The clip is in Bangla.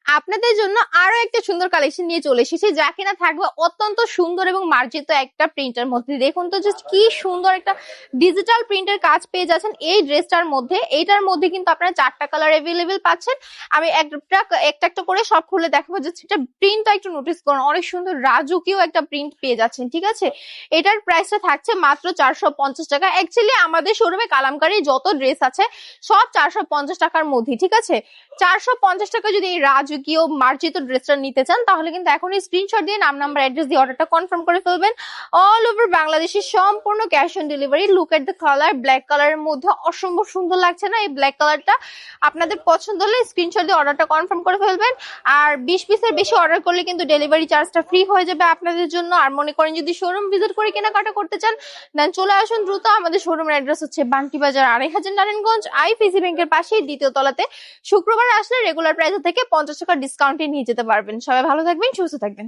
আপনাদের জন্য আরো একটা সুন্দর কালেকশন নিয়ে চলে এসেছি, যা কিনা থাকবে অত্যন্ত সুন্দর এবং মার্জিত একটা প্রিন্টের মধ্যে। দেখুন তো জাস্ট কি সুন্দর একটা ডিজিটাল প্রিন্টের কাজ পেয়ে যাচ্ছেন এই ড্রেসটার মধ্যে। এইটার মধ্যে কিন্তু আপনারা 4টা কালার অ্যাভেলেবেল পাচ্ছেন। আমি একটা করে সব খুলে দেখাবো। জাস্ট এটা প্রিন্টটা একটু নোটিস করুন, অনেক সুন্দর রাজকীয় একটা প্রিন্ট পেয়ে যাচ্ছেন, ঠিক আছে। এটার প্রাইসটা থাকছে মাত্র 450 টাকা। অ্যাকচুয়ালি আমাদের শোরুমে কালামকারী যত ড্রেস আছে সব 450 টাকার মধ্যে, ঠিক আছে। 450 টাকা যদি এই রাজকীয় মার্জিত ড্রেসটা নিতে চান, তাহলে কিন্তু এখনই স্ক্রিনশট দিয়ে নাম নাম্বার অ্যাড্রেস দিয়ে অর্ডারটা কনফার্ম করে ফেলবেন। অল ওভার বাংলাদেশে সম্পূর্ণ cash on delivery. Look at the colour, black কালারের মধ্যে অসম্ভব সুন্দর লাগছে না? এই ব্ল্যাক কালারটা আপনাদের পছন্দ হলে স্ক্রিনশট দিয়ে অর্ডারটা কনফার্ম করে ফেলবেন। আর 20 পিসের বেশি অর্ডার করলে কিন্তু ডেলিভারি চার্জটা ফ্রি হয়ে যাবে আপনাদের জন্য। আর মনে করেন যদি শোরুম ভিজিট করে কেনাকাটা করতে চান, দেন চলে আসুন দ্রুত। আমাদের শোরুমের অ্যাড্রেস হচ্ছে বান্টি বাজার 2500 নারায়ণগঞ্জ, আইপিসি ব্যাংকের পাশেই দ্বিতীয় তলাতে। শুক্রবার আসলে রেগুলার প্রাইস থেকে 50 টাকা ডিসকাউন্টে নিয়ে যেতে পারবেন। সবাই ভালো থাকবেন, সুস্থ থাকবেন।